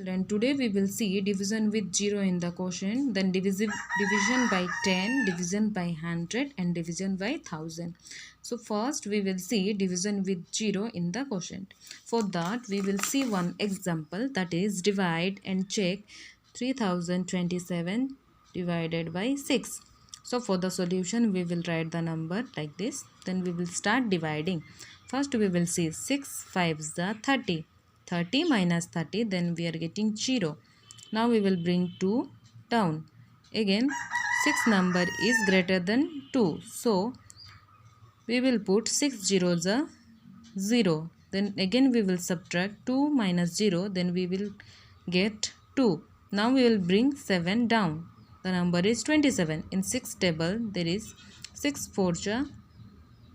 Children, today we will see division with 0 in the quotient, then division by 10, division by 100 and division by 1000. So first we will see division with 0 in the quotient. For that we will see one example, that is divide and check 3027 divided by 6. So for the solution we will write the number like this, then we will start dividing. First we will see 6 5s are 30. 30 minus 30, then we are getting 0. Now we will bring 2 down. Again 6 number is greater than 2. So we will put 6 zeros are 0. Then again we will subtract 2 minus 0. Then we will get 2. Now we will bring 7 down. The number is 27. In 6 table there is 6 4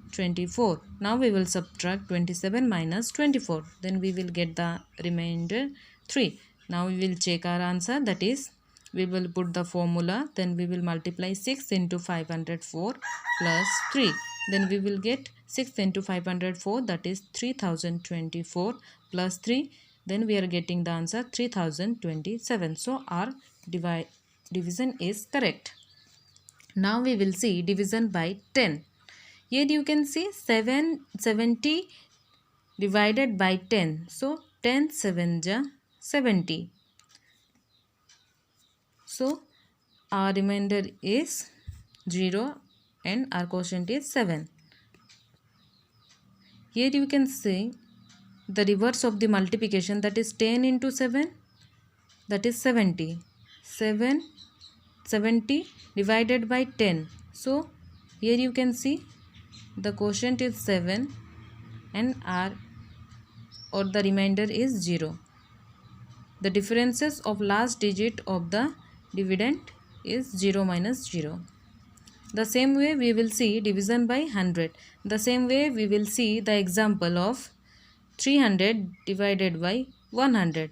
24. Now we will subtract 27 minus 24. Then we will get the remainder 3. Now we will check our answer, that is we will put the formula, then we will multiply 6 into 504 plus 3. Then we will get 6 into 504, that is 3024 plus 3. Then we are getting the answer 3027. So our division is correct. Now we will see division by 10. Here you can see 70 divided by 10. So 10 7 ja 70. So our remainder is 0 and our quotient is 7. Here you can see the reverse of the multiplication, that is 10 into 7, that is 70. 70 divided by 10. So here you can see the quotient is 7 and the remainder is 0. The differences of last digit of the dividend is 0 minus 0. The same way we will see division by 100. The same way we will see the example of 300 divided by 100.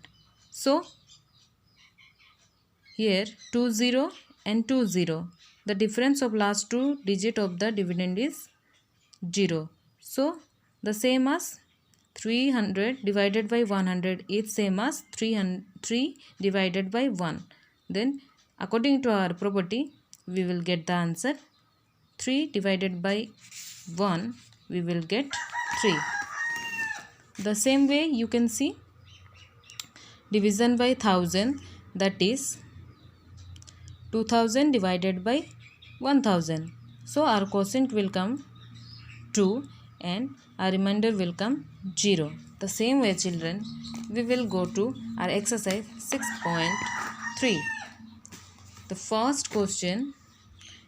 So here 20 and 20. The difference of last two digit of the dividend is 0. So the same as 300 divided by 100 is same as 3 divided by 1. Then according to our property we will get the answer 3 divided by 1, we will get 3. The same way you can see division by 1000, that is 2000 divided by 1000. So our quotient will come 2 and our remainder will come 0. The same way children, we will go to our exercise 6.3. The first question,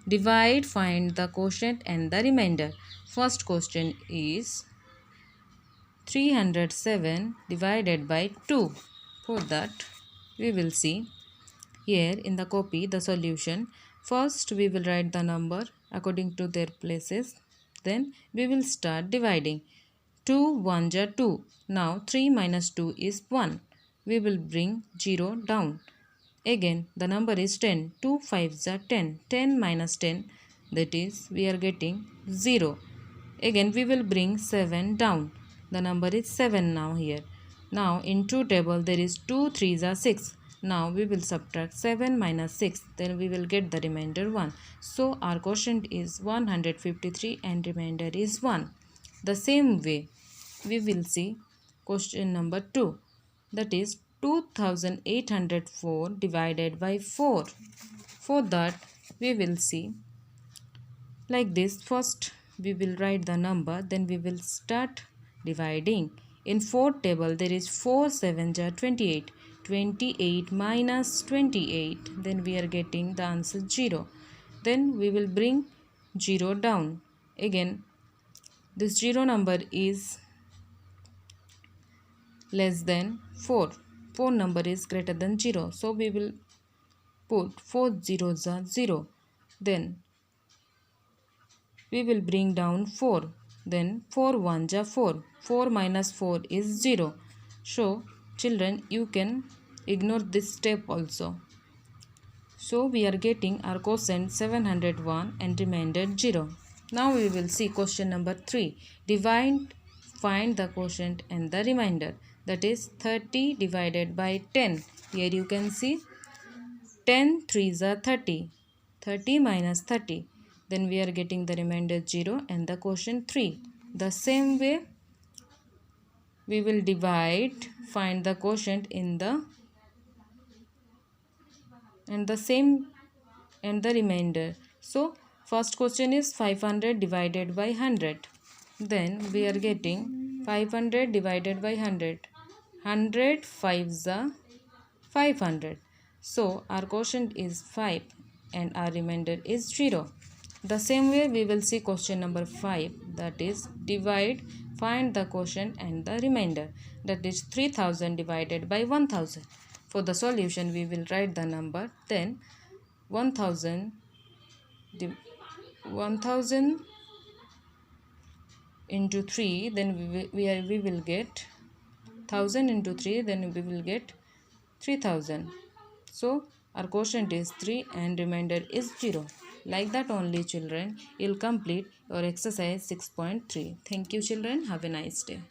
divide, find the quotient and the remainder. First question is 307 divided by 2. For that we will see here in the copy the solution. First we will write the number according to their places. Then we will start dividing. 2 1 ja 2. Now 3 minus 2 is 1. We will bring 0 down. Again the number is 10. 2 5 ja 10. 10 minus 10, that is we are getting 0. Again we will bring 7 down. The number is 7 now here. Now in 2 table there is 2 3 ja 6. Now we will subtract 7 minus 6. Then we will get the remainder 1. So our quotient is 153 and remainder is 1. The same way we will see question number 2. That is 2804 divided by 4. For that we will see like this. First we will write the number, then we will start dividing. In 4 table there is 4 7 ja 28. 28 minus 28, then we are getting the answer 0. Then we will bring 0 down. Again this 0 number is less than 4. 4 number is greater than 0. So we will put 4 zeros are 0. Then we will bring down 4. Then 4 1 ja 4. 4 minus 4 is 0. So children, you can ignore this step also. So we are getting our quotient 701 and remainder 0. Now we will see question number 3. Divide, find the quotient and the remainder. that is 30 divided by 10. Here you can see 10 3s are 30. 30 minus 30. Then we are getting the remainder 0 and the quotient 3. The same way we will find the quotient in the remainder. So first question is 500 divided by 100. Then we are getting 500 divided by 100. 100 5s are 500. So our quotient is 5 and our remainder is 0. The same way we will see question number 5, that is find the quotient and the remainder, that is 3000 divided by 1000. For the solution we will write the number, then 1000 into 3, then we will get 1000 into 3, then we will get 3000. So our quotient is 3 and remainder is 0. Like that only children, you'll complete your exercise 6.3. Thank you children. Have a nice day.